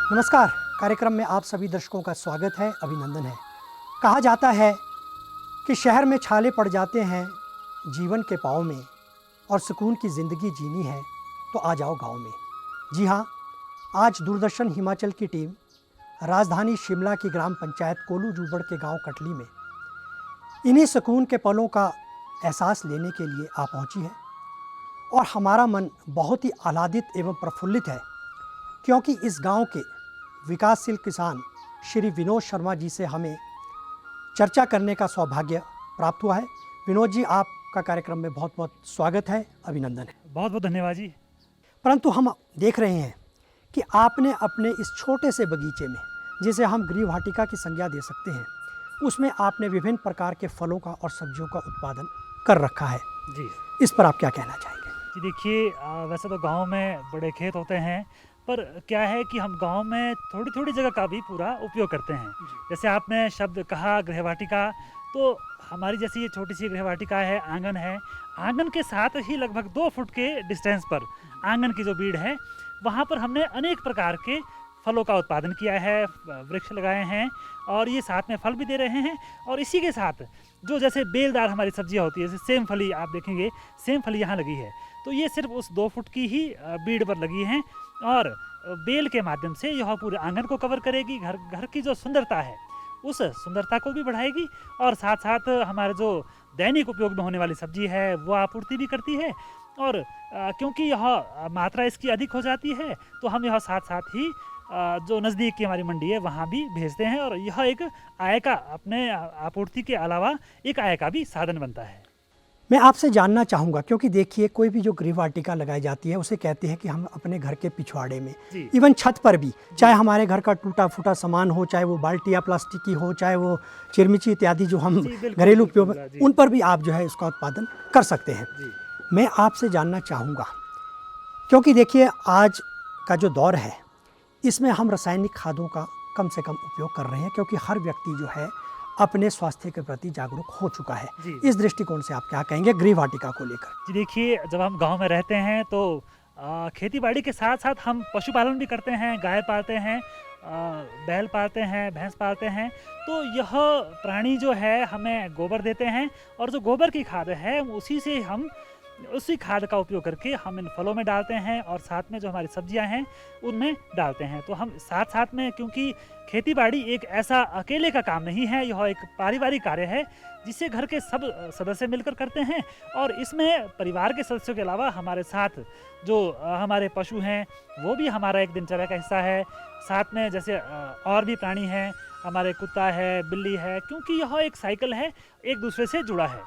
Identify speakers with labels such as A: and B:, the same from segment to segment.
A: नमस्कार। कार्यक्रम में आप सभी दर्शकों का स्वागत है, अभिनंदन है। कहा जाता है कि शहर में छाले पड़ जाते हैं जीवन के पाँव में और सुकून की ज़िंदगी जीनी है तो आ जाओ गांव में। जी हाँ, आज दूरदर्शन हिमाचल की टीम राजधानी शिमला की ग्राम पंचायत कोलू रूबड़ के गांव कटली में इन्हीं सुकून के पलों का एहसास लेने के लिए आ पहुंची है और हमारा मन बहुत ही आह्लादित एवं प्रफुल्लित है क्योंकि इस गांव के विकासशील किसान श्री विनोद शर्मा जी से हमें चर्चा करने का सौभाग्य प्राप्त हुआ है। विनोद जी, आपका कार्यक्रम में बहुत बहुत स्वागत है, अभिनंदन है।
B: बहुत बहुत धन्यवाद जी।
A: परंतु हम देख रहे हैं कि आपने अपने इस छोटे से बगीचे में, जिसे हम गृह वाटिका की संज्ञा दे सकते हैं, उसमें आपने विभिन्न प्रकार के फलों का और सब्जियों का उत्पादन कर रखा है
B: जी।
A: इस पर आप क्या कहना चाहेंगे?
B: जी देखिए, वैसे तो गांव में बड़े खेत होते हैं, पर क्या है कि हम गांव में थोड़ी थोड़ी जगह का भी पूरा उपयोग करते हैं। जैसे आपने शब्द कहा गृहवाटिका, तो हमारी जैसी ये छोटी सी गृहवाटिका है, आंगन है। आंगन के साथ ही लगभग 2 फुट के डिस्टेंस पर आंगन की जो बीड़ है, वहाँ पर हमने अनेक प्रकार के फलों का उत्पादन किया है, वृक्ष लगाए हैं और ये साथ में फल भी दे रहे हैं। और इसी के साथ जो जैसे बेलदार हमारी सब्जियां होती है, जैसे सेम फली, आप देखेंगे सेम फली यहाँ लगी है, तो ये सिर्फ उस 2 फुट की ही बीड़ पर लगी हैं और बेल के माध्यम से यह पूरे आंगन को कवर करेगी। घर की जो सुंदरता है उस सुंदरता को भी बढ़ाएगी और साथ साथ हमारे जो दैनिक उपयोग में होने वाली सब्जी है वो आपूर्ति भी करती है। और क्योंकि यह मात्रा इसकी अधिक हो जाती है तो हम यह साथ साथ ही जो नज़दीक की हमारी मंडी है वहाँ भी भेजते हैं और यह एक आय का, अपने आपूर्ति के अलावा एक आय का भी साधन बनता है।
A: मैं आपसे जानना चाहूँगा, क्योंकि देखिए कोई भी जो गृह वाटिका लगाई जाती है उसे कहते हैं कि हम अपने घर के पिछवाड़े में, इवन छत पर भी, चाहे हमारे घर का टूटा फूटा सामान हो, चाहे वो बाल्टी या प्लास्टिक की हो, चाहे वो चिरमिची इत्यादि जो हम घरेलू उपयोग, उन पर भी आप जो है इसका उत्पादन कर सकते हैं। मैं आपसे जानना चाहूँगा, क्योंकि देखिए आज का जो दौर है इसमें हम रासायनिक खादों का कम से कम उपयोग कर रहे हैं, क्योंकि हर व्यक्ति जो है अपने स्वास्थ्य के प्रति जागरूक हो चुका है। इस दृष्टिकोण से आप क्या कहेंगे गृह वाटिका को लेकर?
B: जी देखिए, जब हम गांव में रहते हैं तो खेती बाड़ी के साथ साथ हम पशुपालन भी करते हैं, गाय पालते हैं, बैल पालते हैं, भैंस पालते हैं। तो यह प्राणी जो है हमें गोबर देते हैं और जो गोबर की खाद है उसी खाद का उपयोग करके हम इन फलों में डालते हैं और साथ में जो हमारी सब्जियां हैं उनमें डालते हैं। तो हम साथ साथ में, क्योंकि खेती बाड़ी एक ऐसा अकेले का काम नहीं है, यह एक पारिवारिक कार्य है जिसे घर के सब सदस्य मिलकर करते हैं। और इसमें परिवार के सदस्यों के अलावा हमारे साथ जो हमारे पशु हैं वो भी हमारा एक दिनचर्या का हिस्सा है। साथ में जैसे और भी प्राणी हैं, हमारे कुत्ता है, बिल्ली है, क्योंकि यह एक साइकिल है, एक दूसरे से जुड़ा है।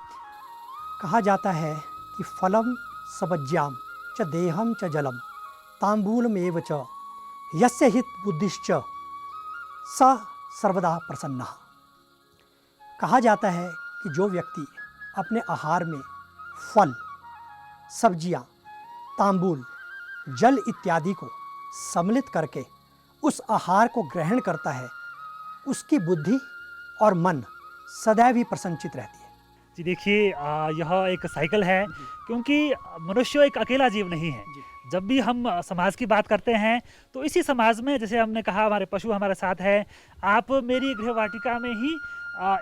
A: कहा जाता है कि फलम सब्ज्याम च देहम च जलम तांबूलमेव च यस्य हित बुद्धिश्च स सर्वदा प्रसन्नः। कहा जाता है कि जो व्यक्ति अपने आहार में फल, सब्जियां, तांबूल, जल इत्यादि को सम्मिलित करके उस आहार को ग्रहण करता है, उसकी बुद्धि और मन सदैव ही प्रसन्नचित रहती है।
B: जी देखिए, यह एक साइकिल है, क्योंकि मनुष्य एक अकेला जीव नहीं है। जब भी हम समाज की बात करते हैं तो इसी समाज में, जैसे हमने कहा हमारे पशु हमारे साथ है, आप मेरी गृह वाटिका में ही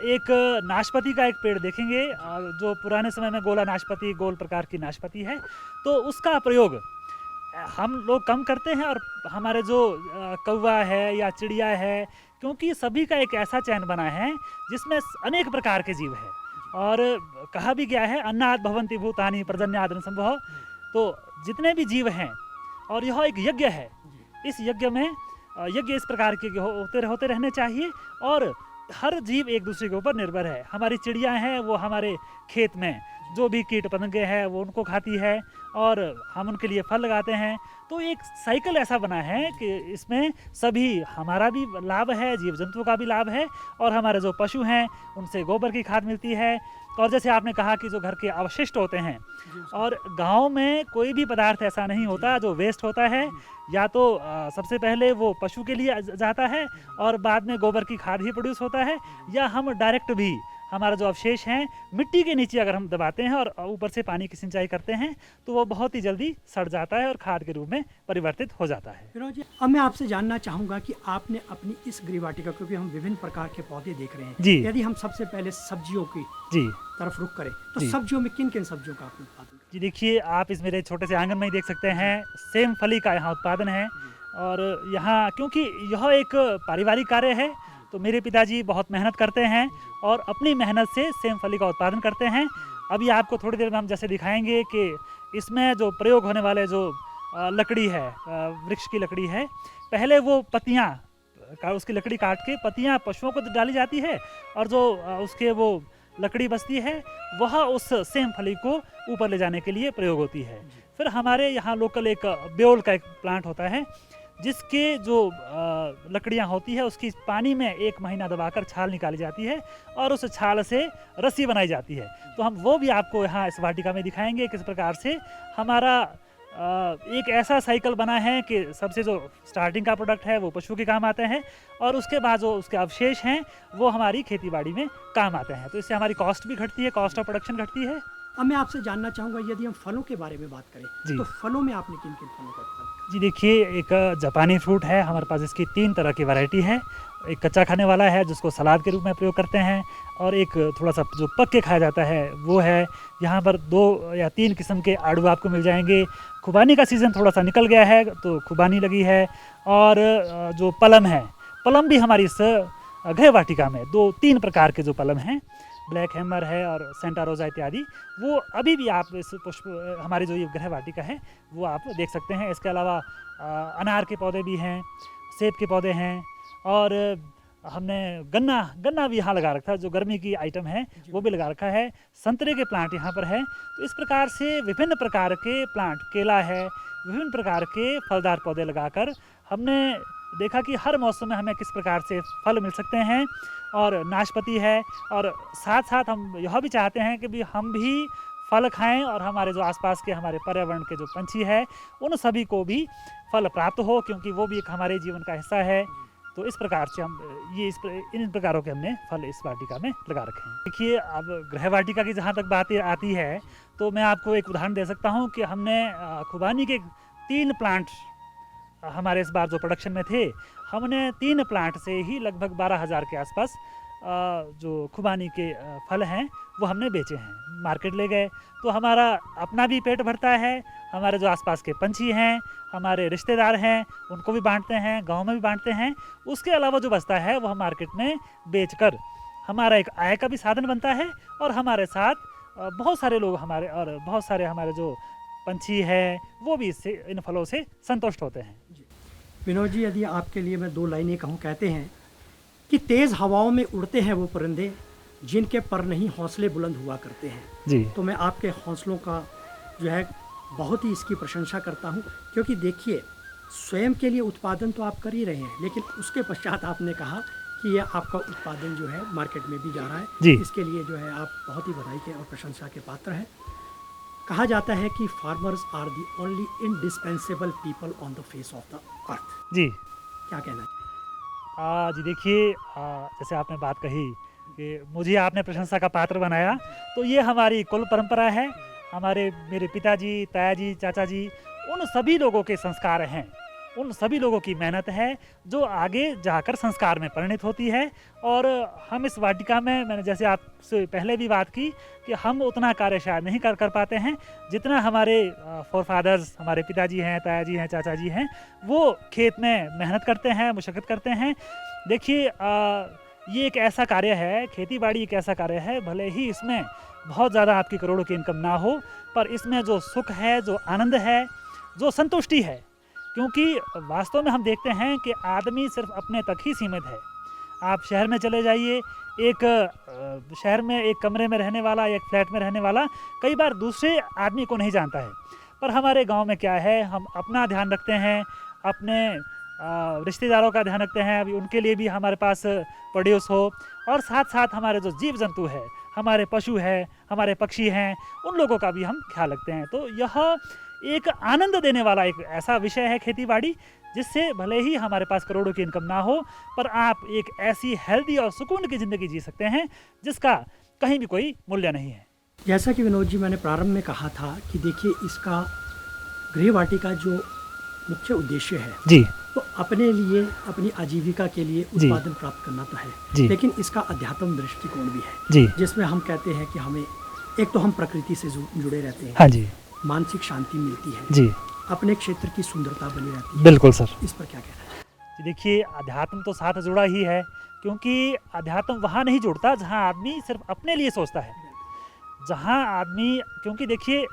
B: एक नाशपाती का एक पेड़ देखेंगे, जो पुराने समय में गोला नाशपाती, गोल प्रकार की नाशपाती है, तो उसका प्रयोग हम लोग कम करते हैं। और हमारे जो कौवा है या चिड़िया है, क्योंकि सभी का एक ऐसा चयन बना है जिसमें अनेक प्रकार के जीव हैं और कहा भी गया है अन्नाद भवन्ति भूतानि पर्जन्यादन संभव। तो जितने भी जीव हैं, और यह एक यज्ञ है, इस यज्ञ में यज्ञ इस प्रकार के होते रहने चाहिए और हर जीव एक दूसरे के ऊपर निर्भर है। हमारी चिड़िया हैं, वो हमारे खेत में जो भी कीट पतंगे हैं वो उनको खाती है और हम उनके लिए फल लगाते हैं। तो एक साइकिल ऐसा बना है कि इसमें सभी, हमारा भी लाभ है, जीव जंतुओं का भी लाभ है और हमारे जो पशु हैं उनसे गोबर की खाद मिलती है। और जैसे आपने कहा कि जो घर के अवशिष्ट होते हैं, और गांव में कोई भी पदार्थ ऐसा नहीं होता जो वेस्ट होता है, या तो सबसे पहले वो पशु के लिए जाता है और बाद में गोबर की खाद ही प्रोड्यूस होता है, या हम डायरेक्ट भी हमारा जो अवशेष हैं मिट्टी के नीचे अगर हम दबाते हैं और ऊपर से पानी की सिंचाई करते हैं तो वो बहुत ही जल्दी सड़ जाता है और खाद के रूप में परिवर्तित हो जाता है।
A: विनोद जी, अब मैं आपसे जानना चाहूँगा कि आपने अपनी इस गृह वाटिका, क्योंकि हम विभिन्न प्रकार के पौधे देख रहे हैं,
B: जी।
A: यदि हम सबसे पहले सब्जियों की
B: जी
A: तरफ रुख करें तो
B: जी।
A: सब्जियों में किन किन सब्जियों का आपने उत्पादन किया?
B: जी देखिए, आप इस मेरे छोटे से आंगन में ही देख सकते हैं, सेम फली का यहाँ उत्पादन है। और यहाँ क्योंकि यह एक पारिवारिक कार्य है तो मेरे पिताजी बहुत मेहनत करते हैं और अपनी मेहनत से सेम फली का उत्पादन करते हैं। अभी आपको थोड़ी देर में हम जैसे दिखाएंगे कि इसमें जो प्रयोग होने वाले जो लकड़ी है, वृक्ष की लकड़ी है, पहले वो पत्तियाँ उसकी लकड़ी काट के पत्तियाँ पशुओं को डाली जाती है और जो उसके वो लकड़ी बचती है वह उस सेम फली को ऊपर ले जाने के लिए प्रयोग होती है। फिर हमारे यहाँ लोकल एक ब्योल का एक प्लांट होता है जिसके जो लकड़ियाँ होती है उसकी पानी में 1 महीना दबाकर छाल निकाली जाती है और उस छाल से रस्सी बनाई जाती है। तो हम वो भी आपको यहाँ इस वाटिका में दिखाएंगे किस प्रकार से हमारा एक ऐसा साइकिल बना है कि सबसे जो स्टार्टिंग का प्रोडक्ट है वो पशु के काम आते हैं और उसके बाद जो उसके अवशेष हैं वो हमारी खेती बाड़ी में काम आते हैं। तो इससे हमारी कॉस्ट भी घटती है, कॉस्ट ऑफ प्रोडक्शन घटती है।
A: अब मैं आपसे जानना चाहूँगा, यदि हम फलों के बारे में बात करें
B: जी।
A: तो फलों में आपने किन किन फलों का उत्पादन किया?
B: जी देखिए, एक जापानी फ्रूट है हमारे पास, इसकी 3 तरह की वैरायटी है। एक कच्चा खाने वाला है जिसको सलाद के रूप में प्रयोग करते हैं और एक थोड़ा सा जो पक के खाया जाता है वो है। यहाँ पर 2 या 3 किस्म के आड़ू आपको मिल जाएंगे। खुबानी का सीज़न थोड़ा सा निकल गया है तो खुबानी लगी है। और जो पलम है, पलम भी हमारी इस गृह वाटिका में 2-3 प्रकार के जो पलम हैं, ब्लैक हैमर है और सेंटा रोजा इत्यादि, वो अभी भी आप इस पुष्प हमारी जो ये गृह वाटिका है वो आप देख सकते हैं। इसके अलावा अनार के पौधे भी हैं, सेब के पौधे हैं और हमने गन्ना भी यहाँ लगा रखा है, जो गर्मी की आइटम है वो भी लगा रखा है। संतरे के प्लांट यहाँ पर है। तो इस प्रकार से विभिन्न प्रकार के प्लांट, केला है, विभिन्न प्रकार के फलदार पौधे लगाकर हमने देखा कि हर मौसम में हमें किस प्रकार से फल मिल सकते हैं। और नाशपाती है और साथ साथ हम यह भी चाहते हैं कि भी हम भी फल खाएं और हमारे जो आसपास के हमारे पर्यावरण के जो पंछी हैं उन सभी को भी फल प्राप्त हो, क्योंकि वो भी एक हमारे जीवन का हिस्सा है। तो इस प्रकार से हम इन प्रकारों के हमने फल इस वाटिका में लगा रखे हैं। देखिए, अब गृह वाटिका की जहाँ तक बात आती है तो मैं आपको एक उदाहरण दे सकता हूँ कि हमने खुबानी के 3 प्लांट हमारे इस बार जो प्रोडक्शन में थे, हमने 3 प्लांट से ही लगभग 12,000 के आसपास जो खुबानी के फल हैं वो हमने बेचे हैं, मार्केट ले गए। तो हमारा अपना भी पेट भरता है, हमारे जो आसपास के पंछी हैं, हमारे रिश्तेदार हैं, उनको भी बांटते हैं, गांव में भी बांटते हैं। उसके अलावा जो बचता है वो हम मार्केट में बेचकर हमारा एक आय का भी साधन बनता है और हमारे साथ बहुत सारे लोग बहुत सारे हमारे जो पंछी है वो भी इससे, इन फलों से संतुष्ट होते हैं।
A: विनोद जी, यदि आपके लिए मैं 2 लाइनें कहूँ, कहते हैं कि तेज़ हवाओं में उड़ते हैं वो परिंदे जिनके पर नहीं हौसले बुलंद हुआ करते हैं।
B: जी।
A: तो मैं आपके हौसलों का जो है बहुत ही इसकी प्रशंसा करता हूँ, क्योंकि देखिए स्वयं के लिए उत्पादन तो आप कर ही रहे हैं, लेकिन उसके पश्चात आपने कहा कि यह आपका उत्पादन जो है मार्केट में भी जा रहा है।
B: जी।
A: इसके लिए जो है आप बहुत ही बधाई के और प्रशंसा के पात्र हैं। कहा जाता है कि farmers are the only indispensable people on the face of the earth.
B: जी।
A: क्या कहना है?
B: जी देखिए, जैसे आपने बात कही कि मुझे आपने प्रशंसा का पात्र बनाया, तो ये हमारी कुल परंपरा है। मेरे पिताजी, ताया जी, चाचा जी, उन सभी लोगों के संस्कार हैं, उन सभी लोगों की मेहनत है जो आगे जाकर संस्कार में परिणत होती है। और हम इस वाटिका में, मैंने जैसे आपसे पहले भी बात की कि हम उतना कार्य शायद नहीं कर पाते हैं जितना हमारे फोरफादर्स, हमारे पिताजी हैं, ताया जी हैं, चाचा जी हैं, वो खेत में मेहनत करते हैं, मशक्क़त करते हैं। देखिए, ये एक ऐसा कार्य है, खेती बाड़ी एक ऐसा कार्य है, भले ही इसमें बहुत ज़्यादा आपकी करोड़ों की इनकम ना हो, पर इसमें जो सुख है, जो आनंद है, जो संतुष्टि है, क्योंकि वास्तव में हम देखते हैं कि आदमी सिर्फ अपने तक ही सीमित है। आप शहर में चले जाइए, एक शहर में एक कमरे में रहने वाला, एक फ्लैट में रहने वाला कई बार दूसरे आदमी को नहीं जानता है। पर हमारे गांव में क्या है, हम अपना ध्यान रखते हैं, अपने रिश्तेदारों का ध्यान रखते हैं, अभी उनके लिए भी हमारे पास प्रोड्यूस हो, और साथ साथ हमारे जो जीव जंतु है, हमारे पशु है, हमारे पक्षी हैं, उन लोगों का भी हम ख्याल रखते हैं। तो यह एक आनंद देने वाला एक ऐसा विषय है खेती बाड़ी, जिससे भले ही हमारे पास करोड़ों की इनकम ना हो, पर आप एक ऐसी हेल्दी और सुकून की ज़िंदगी जी सकते हैं जिसका कहीं भी कोई मूल्य नहीं है।
A: जैसा कि विनोद जी मैंने प्रारंभ में कहा था कि देखिए इसका गृह वाटिका जो मुख्य उद्देश्य है
B: जी
A: तो अपने लिए अपनी आजीविका के लिए
B: जी।
A: उत्पादन प्राप्त करना तो है,
B: जी।
A: लेकिन इसका अध्यात्म दृष्टिकोण भी है,
B: जी
A: जिसमें हम कहते हैं कि हमें एक तो हम प्रकृति से जुड़े रहते हैं,
B: हाँ जी
A: मानसिक शांति मिलती है,
B: जी
A: अपने क्षेत्र की सुंदरता बनी रहती है।
B: बिल्कुल सर।
A: इस पर क्या कहना है?
B: जी देखिए, अध्यात्म तो साथ जुड़ा ही है, क्योंकि अध्यात्म वहाँ नहीं जुड़ता जहाँ आदमी सिर्फ अपने लिए सोचता है, जहाँ आदमी, क्योंकि देखिए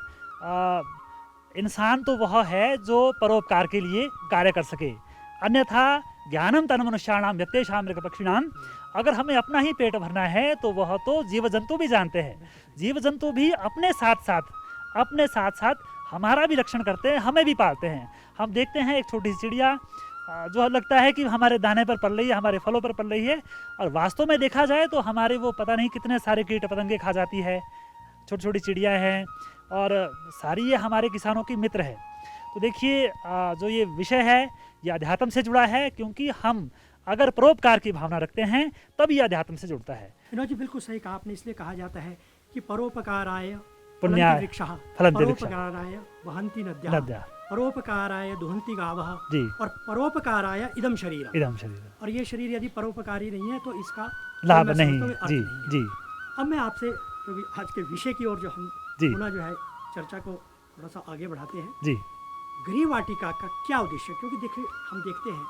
B: इंसान तो वह है जो परोपकार के लिए कार्य कर सके, अन्यथा ज्ञानम तन मनुष्याणाम व्यक्तेषाम मृगपक्षिणाम, अगर हमें अपना ही पेट भरना है तो वह तो जीव जंतु भी जानते हैं, जीव जंतु भी अपने साथ साथ हमारा भी रक्षण करते हैं, हमें भी पालते हैं। हम देखते हैं एक छोटी सी चिड़िया जो लगता है कि हमारे दाने पर पल रही है, हमारे फलों पर पल रही है, और वास्तव में देखा जाए तो हमारे वो पता नहीं कितने सारे कीट पतंगे खा जाती है, छोटी छोटी चिड़िया हैं, और सारी ये हमारे किसानों की मित्र है। तो देखिए जो ये विषय है ये अध्यात्म से जुड़ा है, क्योंकि हम अगर परोपकार की भावना रखते हैं तब ये अध्यात्म से जुड़ता है।
A: विनोद जी बिल्कुल सही कहा आपने, इसलिए कहा जाता है कि परोपकाराय
B: पुण्याय
A: वृक्षः,
B: फलन्ति वृक्षः,
A: परोपकाराय वहन्ति नद्यः,
B: नद्यः,
A: परोपकाराय दुहन्ति गावः,
B: जी
A: और परोपकाराय इदम शरीर।
B: इदम शरीर,
A: और ये शरीर यदि परोपकारी नहीं है तो इसका
B: लाभ
A: कोई मैं
B: नहीं,
A: समझता हूँ अर्थ
B: जी
A: नहीं है।
B: जी
A: अब मैं आपसे क्योंकि आज के विषय की ओर जो हम
B: जी
A: पुनः जो है चर्चा को थोड़ा सा आगे बढ़ाते हैं,
B: जी
A: गृह वाटिका का क्या उद्देश्य है? क्योंकि देखिए हम देखते हैं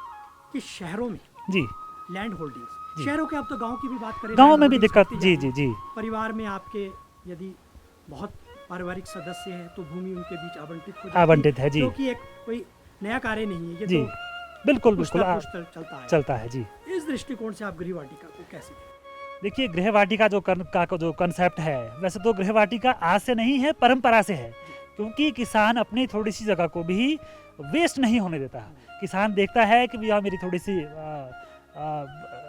A: कि शहरों में
B: जी
A: लैंड होल्डिंग्स,
B: जी।
A: शहरों के अब तो गांव की भी बात करें,
B: गाँव
A: लैंड
B: में भी
A: होल्डिंग्स
B: दिक्कत,
A: बढ़ती
B: जी
A: जा रही
B: जी
A: है।
B: जी
A: परिवार में आपके यदि बहुत पारिवारिक सदस्य हैं तो भूमि उनके बीच आवंटित हो जाती
B: आवंटित है, जी
A: क्योंकि एक कोई नया कार्य नहीं है, ये
B: जी
A: तो
B: बिल्कुल
A: कुछ
B: बिल्कुल
A: ना कुछ चलता है।
B: चलता है जी।
A: इस दृष्टिकोण से आप गृह वाटिका को कैसे देखते हैं?
B: देखिए, गृह वाटिका जो कंसेप्ट है, वैसे तो गृह वाटिका आज से नहीं है, परंपरा से है, क्योंकि किसान अपनी थोड़ी सी जगह को भी वेस्ट नहीं होने देता। किसान देखता है कि भैया मेरी थोड़ी सी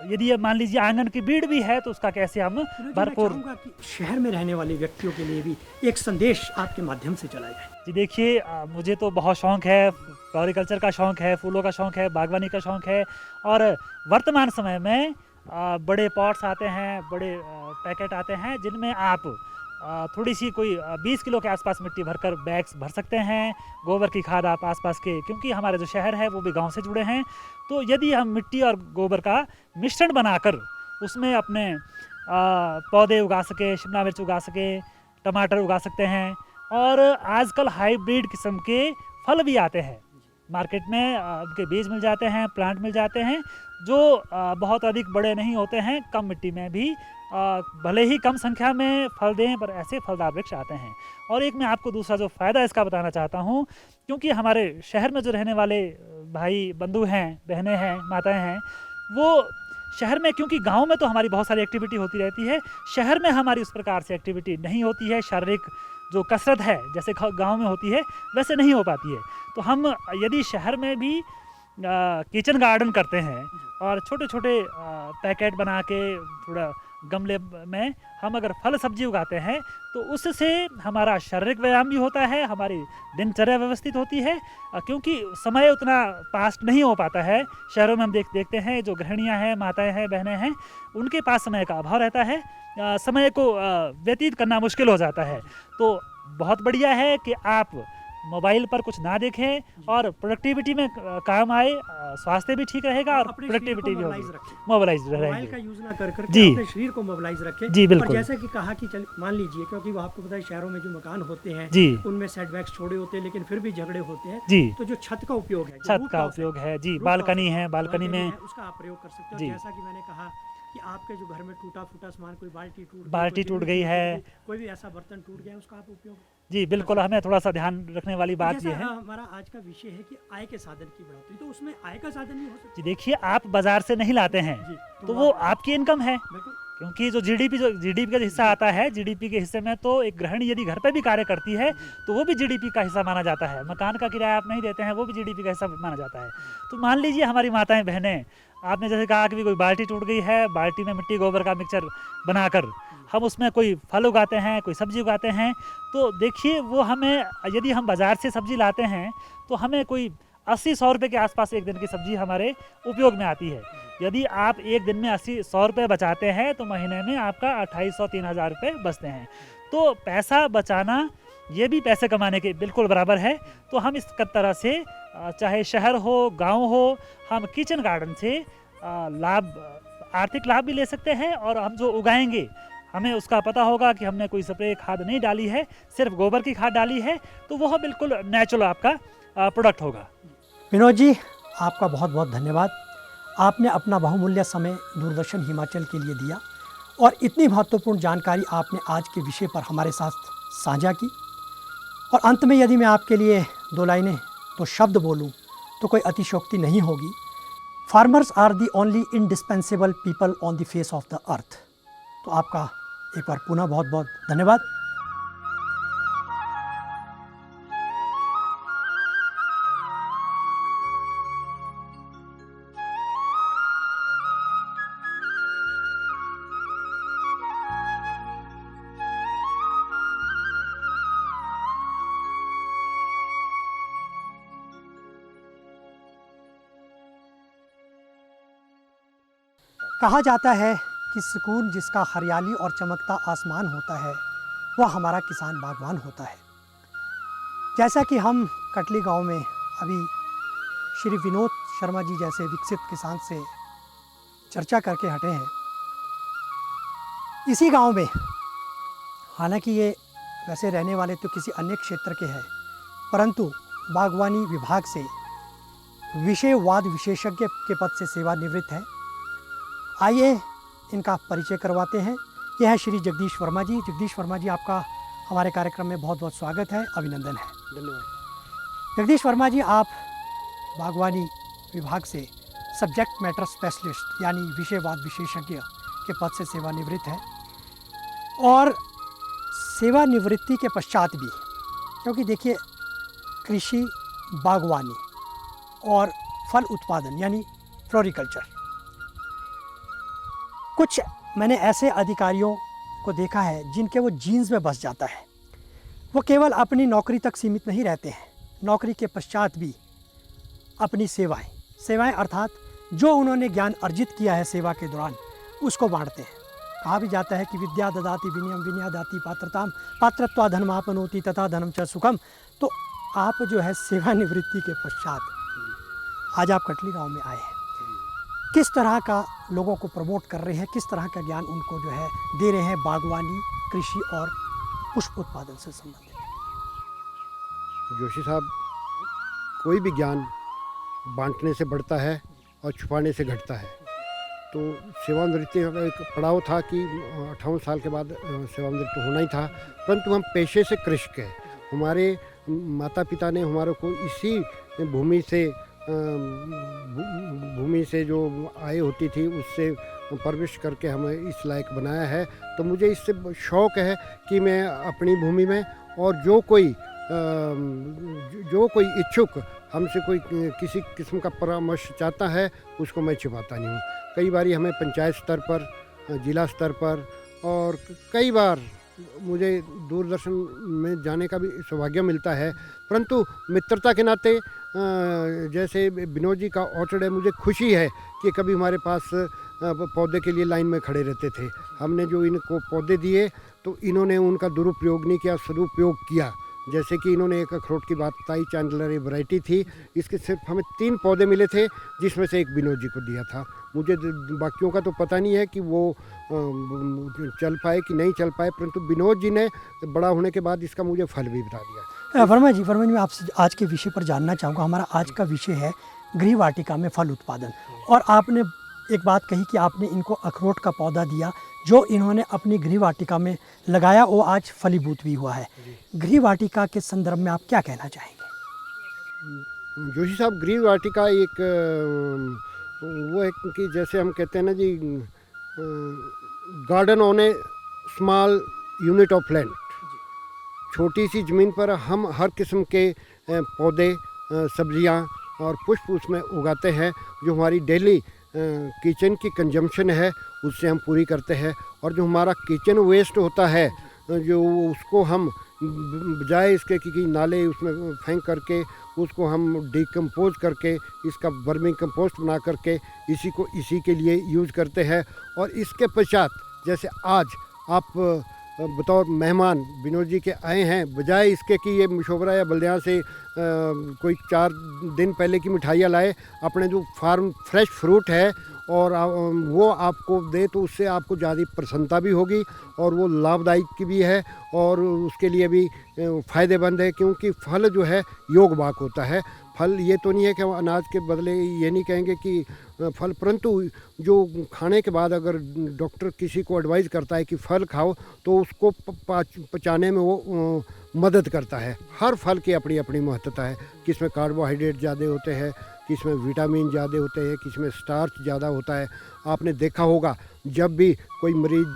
B: यदि ये मान लीजिए आंगन की भीड़ भी है तो उसका कैसे हम भरपूर।
A: मैं चाहूंगा कि शहर में रहने वाले व्यक्तियों के लिए भी एक संदेश आपके माध्यम से चला जाए।
B: जी देखिए, मुझे तो बहुत शौक है, फ्लोरिकल्चर का शौक है, फूलों का शौक है, बागवानी का शौक है, और वर्तमान समय में बड़े पॉट्स आते हैं, बड़े पैकेट आते हैं, जिनमें आप थोड़ी सी कोई 20 किलो के आसपास मिट्टी भरकर बैग्स भर सकते हैं। गोबर की खाद आप आसपास के, क्योंकि हमारे जो शहर है वो भी गांव से जुड़े हैं, तो यदि हम मिट्टी और गोबर का मिश्रण बनाकर उसमें अपने पौधे उगा सके, शिमला मिर्च उगा सके, टमाटर उगा सकते हैं, और आजकल हाइब्रिड किस्म के फल भी आते हैं मार्केट में, उनके बीज मिल जाते हैं, प्लांट मिल जाते हैं, जो बहुत अधिक बड़े नहीं होते हैं, कम मिट्टी में भी भले ही कम संख्या में फल दें, पर ऐसे फलदार वृक्ष आते हैं। और एक मैं आपको दूसरा जो फ़ायदा इसका बताना चाहता हूँ, क्योंकि हमारे शहर में जो रहने वाले भाई बंधु हैं, बहनें हैं, माताएं हैं, वो शहर में, क्योंकि गांव में तो हमारी बहुत सारी एक्टिविटी होती रहती है, शहर में हमारी उस प्रकार से एक्टिविटी नहीं होती है, शारीरिक जो कसरत है जैसे गांव में होती है वैसे नहीं हो पाती है। तो हम यदि शहर में भी किचन गार्डन करते हैं और छोटे छोटे पैकेट बना के थोड़ा गमले में हम अगर फल सब्जी उगाते हैं, तो उससे हमारा शारीरिक व्यायाम भी होता है, हमारी दिनचर्या व्यवस्थित होती है, क्योंकि समय उतना पास नहीं हो पाता है। शहरों में हम देखते हैं जो गृहिणियां हैं, माताएं हैं, बहनें हैं, उनके पास समय का अभाव रहता है, समय को व्यतीत करना मुश्किल हो जाता है। तो बहुत बढ़िया है कि आप मोबाइल पर कुछ ना देखें और प्रोडक्टिविटी में काम आए, स्वास्थ्य भी ठीक रहेगा और प्रोडक्टिविटी भी होगी, मोबाइलाइज
A: मोबाइल
B: रहेंगे।
A: का यूज ना कर कर
B: जी।
A: अपने शरीर को मोबाइलाइज रखें।
B: जी बिल्कुल।
A: और जैसे कि कहा कि चल मान लीजिए, क्योंकि वो आपको पता है शहरों में जो मकान होते हैं
B: जी
A: उनमें सेटबैक्स छोड़े होते हैं, लेकिन फिर भी झगड़े होते हैं,
B: जी
A: तो जो छत का उपयोग है, जो
B: छत
A: roof
B: का
A: house
B: उपयोग है, जी
A: roof
B: बालकनी
A: house
B: है, बालकनी में
A: उसका आप प्रयोग कर सकते हो।
B: जी।
A: जैसा कि मैंने कहा कि आपके जो घर में टूटा फूटा सामान, कोई बाल्टी
B: बाल्टी टूट गई है,
A: कोई भी ऐसा बर्तन टूट गया, उसका आप उपयोग।
B: जी बिल्कुल, हमें थोड़ा सा ध्यान रखने वाली बात
A: जैसा
B: ये है।
A: हमारा आज का विषय है कि आय के साधन की बढ़ोतरी, तो उसमें आय का साधन भी हो सकता
B: जी देखिए, आप बाजार से नहीं लाते हैं
A: है। जी,
B: तो वो आपकी इनकम है,
A: बिल्कुल
B: क्योंकि जो जीडीपी का हिस्सा आता है, जीडीपी के हिस्से में तो एक गृहिणी यदि घर पे भी कार्य करती है तो वो भी जीडीपी का हिस्सा माना जाता है। मकान का किराया आप नहीं देते हैं, वो भी जीडीपी का हिस्सा माना जाता है। तो मान लीजिए हमारी माताएं बहनें, आपने जैसे कहा कि कोई बाल्टी टूट गई है, बाल्टी में मिट्टी गोबर का मिक्सचर बनाकर हम उसमें कोई फल उगाते हैं, कोई सब्जी उगाते हैं, तो देखिए वो हमें, यदि हम बाज़ार से सब्जी लाते हैं तो हमें कोई 80-100 रुपये के आसपास एक दिन की सब्जी हमारे उपयोग में आती है। यदि आप एक दिन में 80-100 रुपये बचाते हैं तो महीने में आपका 2800-3000 रुपये बचते हैं। तो पैसा बचाना ये भी पैसे कमाने के बिल्कुल बराबर है। तो हम इस तरह से चाहे शहर हो गांव हो, हम किचन गार्डन से आर्थिक लाभ भी ले सकते हैं, और हम जो उगाएंगे हमें उसका पता होगा कि हमने कोई स्प्रे खाद नहीं डाली है, सिर्फ गोबर की खाद डाली है, तो वह बिल्कुल नेचुरल आपका प्रोडक्ट होगा।
A: विनोद जी, आपका बहुत बहुत धन्यवाद। आपने अपना बहुमूल्य समय दूरदर्शन हिमाचल के लिए दिया और इतनी महत्वपूर्ण जानकारी आपने आज के विषय पर हमारे साथ साझा की। और अंत में यदि मैं आपके लिए 2 लाइनें, 2 शब्द बोलूं तो कोई अतिशयोक्ति नहीं होगी। Farmers are the only indispensable people on the face of the earth. तो आपका एक बार पुनः बहुत बहुत धन्यवाद। कहा जाता है कि सुकून जिसका हरियाली और चमकता आसमान होता है वह हमारा किसान बागवान होता है। जैसा कि हम कटली गांव में अभी श्री विनोद शर्मा जी जैसे विकसित किसान से चर्चा करके हटे हैं, इसी गांव में, हालांकि ये वैसे रहने वाले तो किसी अन्य क्षेत्र के हैं, परंतु बागवानी विभाग से विषयवाद विशेषज्ञ के पद से सेवानिवृत्त है। आइए इनका परिचय करवाते हैं। यह है श्री जगदीश वर्मा जी। जगदीश वर्मा जी, आपका हमारे कार्यक्रम में बहुत बहुत स्वागत है, अभिनंदन है।
C: धन्यवाद।
A: जगदीश वर्मा जी, आप बागवानी विभाग से सब्जेक्ट मैटर स्पेशलिस्ट यानी विषयवाद विशेषज्ञ के पद से सेवानिवृत्त है, और सेवानिवृत्ति के पश्चात भी, क्योंकि देखिए कृषि, बागवानी और फल उत्पादन यानी फ्लोरिकल्चर, कुछ मैंने ऐसे अधिकारियों को देखा है जिनके वो जीन्स में बस जाता है। वो केवल अपनी नौकरी तक सीमित नहीं रहते हैं, नौकरी के पश्चात भी अपनी सेवाएं अर्थात जो उन्होंने ज्ञान अर्जित किया है सेवा के दौरान उसको बांटते हैं। कहा भी जाता है कि विद्या ददाति विनयम विनयादाति पात्रताम पात्रत्वा धनमापनोति तथा धनम च सुखम। तो आप जो है सेवानिवृत्ति के पश्चात आज आप कटली गांव में आए हैं, किस तरह का लोगों को प्रमोट कर रहे हैं, किस तरह का ज्ञान उनको जो है दे रहे हैं बागवानी, कृषि और पुष्प उत्पादन से संबंधित?
C: जोशी साहब, कोई भी ज्ञान बांटने से बढ़ता है और छुपाने से घटता है। तो सेवानिवृत्ति का एक पड़ाव था कि 58 साल के बाद सेवानिवृत्त होना ही था, परंतु हम पेशे से कृषक हैं। हमारे माता पिता ने हमारे को इसी भूमि से जो आय होती थी उससे परवरिश करके हमें इस लायक बनाया है। तो मुझे इससे शौक़ है कि मैं अपनी भूमि में, और जो कोई इच्छुक हमसे कोई किसी किस्म का परामर्श चाहता है उसको मैं छिपाता नहीं हूँ। कई बार हमें पंचायत स्तर पर, जिला स्तर पर, और कई बार मुझे दूरदर्शन में जाने का भी सौभाग्य मिलता है, परंतु मित्रता के नाते जैसे विनोद जी का ऑर्चर्ड है, मुझे खुशी है कि कभी हमारे पास पौधे के लिए लाइन में खड़े रहते थे। हमने जो इनको पौधे दिए तो इन्होंने उनका दुरुपयोग नहीं किया, सदुपयोग किया। जैसे कि इन्होंने एक अखरोट की बात बताई, चांडलरी वैरायटी थी, इसके सिर्फ हमें 3 पौधे मिले थे जिसमें से एक विनोद जी को दिया था। मुझे बाकियों का तो पता नहीं है कि वो चल पाए कि नहीं चल पाए, परंतु विनोद जी ने बड़ा होने के बाद इसका मुझे फल भी बता दिया।
A: वर्मा जी, मैं आपसे आज के विषय पर जानना चाहूँगा। हमारा आज का विषय है गृह वाटिका में फल उत्पादन, और आपने एक बात कही कि आपने इनको अखरोट का पौधा दिया जो इन्होंने अपनी गृह वाटिका में लगाया, वो आज फलीभूत भी हुआ है। गृह वाटिका के संदर्भ में आप क्या कहना चाहेंगे?
C: जोशी साहब, गृह वाटिका एक वो है कि जैसे हम कहते हैं ना जी, garden on a small unit of land. छोटी सी ज़मीन पर हम हर किस्म के पौधे, सब्जियां और पुष्प उसमें उगाते हैं, जो हमारी डेली किचन की कंजम्पशन है उससे हम पूरी करते हैं। और जो हमारा किचन वेस्ट होता है, जो उसको हम बजाय इसके कि नाले उसमें फेंक करके उसको हम डिकम्पोज करके इसका वर्मिंग कंपोस्ट बना करके इसी के लिए यूज़ करते हैं। और इसके पश्चात जैसे आज आप बतौर मेहमान विनोद जी के आए हैं, बजाय इसके कि ये मशोबरा या बल्दियाँ से कोई 4 दिन पहले की मिठाइयाँ लाए, अपने जो फार्म फ्रेश फ्रूट है और वो आपको दे तो उससे आपको ज़्यादा प्रसन्नता भी होगी और वो लाभदायक भी है और उसके लिए भी फ़ायदेमंद है। क्योंकि फल जो है योग वाक होता है। फल ये तो नहीं है कि हम अनाज के बदले ये नहीं कहेंगे कि फल, परंतु जो खाने के बाद अगर डॉक्टर किसी को एडवाइस करता है कि फल खाओ तो उसको पचाने में वो मदद करता है। हर फल की अपनी अपनी महत्वता है, किसमें कार्बोहाइड्रेट ज़्यादा होते हैं, किसमें विटामिन ज़्यादा होते हैं, किसमें स्टार्च ज़्यादा होता है। आपने देखा होगा जब भी कोई मरीज़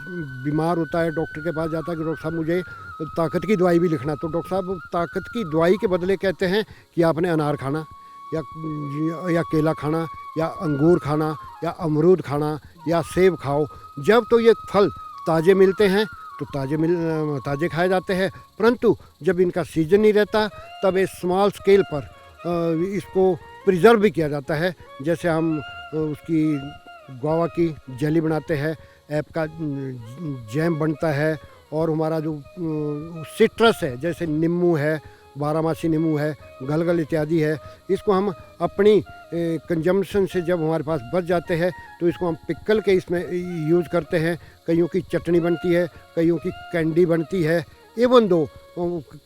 C: बीमार होता है डॉक्टर के पास जाता है कि डॉक्टर साहब मुझे ताकत की दवाई भी लिखना, तो डॉक्टर साहब ताकत की दवाई के बदले कहते हैं कि आपने अनार खाना या केला खाना या अंगूर खाना या अमरूद खाना या सेब खाओ। जब तो ये फल ताज़े मिलते हैं तो ताज़े खाए जाते हैं, परंतु जब इनका सीजन नहीं रहता तब एक स्मॉल स्केल पर इसको प्रिजर्व भी किया जाता है। जैसे हम उसकी गुआवा की जेली बनाते हैं, ऐप का जैम बनता है और हमारा जो सिट्रस है जैसे नींबू है, बारहमासी नींबू है, गलगल इत्यादि है, इसको हम अपनी कंजम्पशन से जब हमारे पास बच जाते हैं तो इसको हम पिकल के इसमें यूज़ करते हैं। कईयों की चटनी बनती है, कईयों की कैंडी बनती है। एवन दो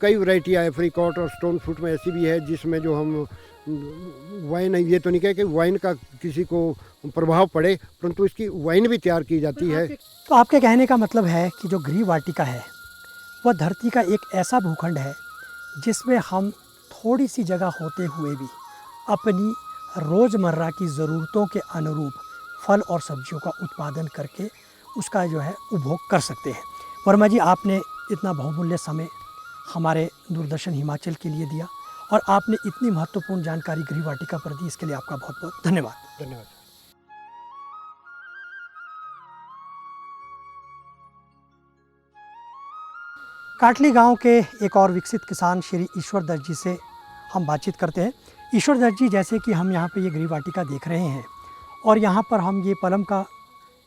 C: कई वैरायटी है एप्रिकॉट और स्टोन फ्रूट में ऐसी भी है जिसमें जो हम वाइन, ये तो नहीं कहे कि वाइन का किसी को प्रभाव पड़े, परंतु इसकी वाइन भी तैयार की जाती है।
A: तो आपके कहने का मतलब है कि जो गृह वाटिका है वह धरती का एक ऐसा भूखंड है जिसमें हम थोड़ी सी जगह होते हुए भी अपनी रोज़मर्रा की ज़रूरतों के अनुरूप फल और सब्जियों का उत्पादन करके उसका जो है उपभोग कर सकते हैं। वर्मा जी, आपने इतना बहुमूल्य समय हमारे दूरदर्शन हिमाचल के लिए दिया और आपने इतनी महत्वपूर्ण जानकारी गृह वाटिका पर दी, इसके लिए आपका बहुत बहुत धन्यवाद।
C: धन्यवाद।
A: काटली गांव के एक और विकसित किसान श्री ईश्वर दत्त जी से हम बातचीत करते हैं। ईश्वर दत्त जी, जैसे कि हम यहाँ पे ये गृह वाटिका देख रहे हैं और यहाँ पर हम ये पलम का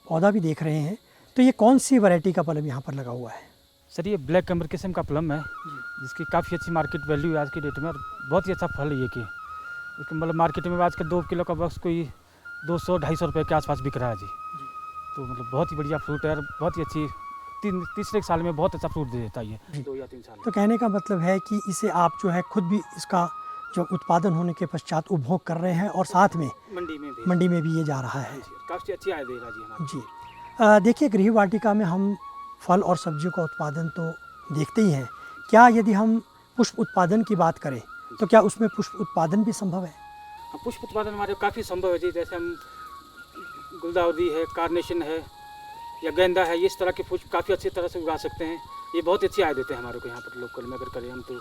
A: पौधा भी देख रहे हैं, तो ये कौन सी वैरायटी का पलम यहाँ पर लगा हुआ है?
D: सर ये ब्लैक कमर किस्म का प्लम है जिसकी काफ़ी अच्छी मार्केट वैल्यू है आज की डेट में और बहुत ही अच्छा फल है ये कि उसके मतलब मार्केट में आज के 2 किलो का बॉक्स कोई 200-250 रुपये के आसपास बिक रहा है जी। तो मतलब बहुत ही बढ़िया फ्रूट है और बहुत ही अच्छी तीसरे साल में बहुत अच्छा फ्रूट दे देता है ये 2 या 3 साल।
A: तो कहने का मतलब है कि इसे आप जो है खुद भी इसका जो उत्पादन होने के पश्चात उपभोग कर रहे हैं और साथ में मंडी में भी ये जा रहा है।
D: काफ़ी अच्छी आय देगा जी हमारा
A: जी। देखिए, गृह वाटिका में हम फल और सब्जियों का उत्पादन तो देखते ही हैं, क्या यदि हम पुष्प उत्पादन की बात करें तो क्या उसमें पुष्प उत्पादन भी संभव है?
D: पुष्प उत्पादन हमारे काफ़ी संभव है जी। जैसे हम गुलदाउदी है, कार्नेशन है या गेंदा है, इस तरह के पुष्प काफ़ी अच्छी तरह से उगा सकते हैं। ये बहुत अच्छी आय देते हैं हमारे को यहाँ पर लोकल में अगर करें हम, तो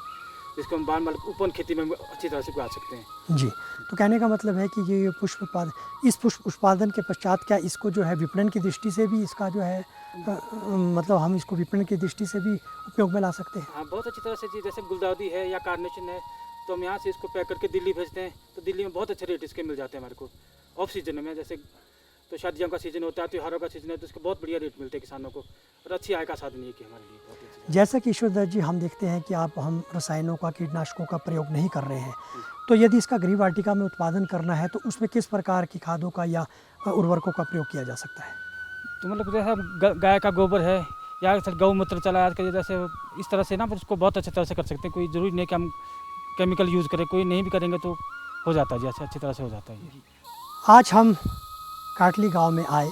D: जिसको हम बार ओपन खेती में अच्छी तरह से उगा सकते हैं
A: जी। तो कहने का मतलब है कि ये पुष्प उत्पादन, इस पुष्प उत्पादन के पश्चात क्या इसको जो है विपणन की दृष्टि से भी इसका जो है मतलब हम इसको विपणन की दृष्टि से भी उपयोग में ला सकते हैं?
D: हाँ, बहुत अच्छी तरह से जी। जैसे गुलदाउदी है या कार्नेशन है तो हम यहाँ से इसको पैक करके दिल्ली भेजते हैं, तो दिल्ली में बहुत अच्छे रेट इसके मिल जाते हैं हमारे को ऑफ सीजन में। जैसे तो शादियों का सीज़न होता है, त्योहारों का सीज़न है, तो इसके बहुत बढ़िया रेट मिलते हैं किसानों को और अच्छी आय का साधन ये कि हमारे लिए बहुत अच्छी।
A: जैसा कि ईश्वर दत्त जी, हम देखते हैं कि हम रसायनों का, कीटनाशकों का प्रयोग नहीं कर रहे हैं, तो यदि इसका गृह वाटिका में उत्पादन करना है तो उसमें किस प्रकार की खादों का या उर्वरकों का प्रयोग किया जा सकता है?
D: तो मतलब जैसे गाय का गोबर है या गौमूत्र चला है आजकल, जैसे इस तरह से ना उसको बहुत अच्छी तरह से कर सकते हैं। कोई ज़रूरी नहीं कि हम केमिकल यूज़ करें, कोई नहीं भी करेंगे तो हो जाता है जी, अच्छी तरह से हो जाता है जी।
A: आज हम काटली गांव में आए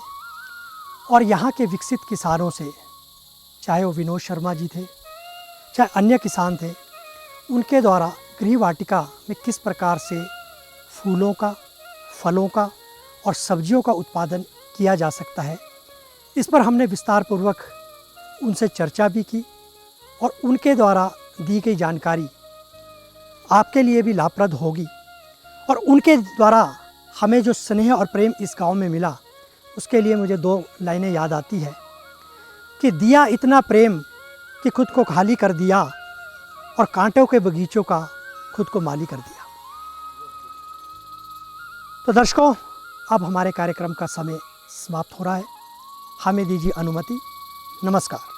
A: और यहाँ के विकसित किसानों से, चाहे वो विनोद शर्मा जी थे, चाहे अन्य किसान थे, उनके द्वारा गृह वाटिका में किस प्रकार से फूलों का, फलों का और सब्जियों का उत्पादन किया जा सकता है, इस पर हमने विस्तार पूर्वक उनसे चर्चा भी की और उनके द्वारा दी गई जानकारी आपके लिए भी लाभप्रद होगी। और उनके द्वारा हमें जो स्नेह और प्रेम इस गांव में मिला, उसके लिए मुझे 2 लाइनें याद आती है कि दिया इतना प्रेम कि खुद को खाली कर दिया और कांटों के बगीचों का खुद को माली कर दिया। तो दर्शकों, अब हमारे कार्यक्रम का समय समाप्त हो रहा है। हमें दीजिए अनुमति। नमस्कार।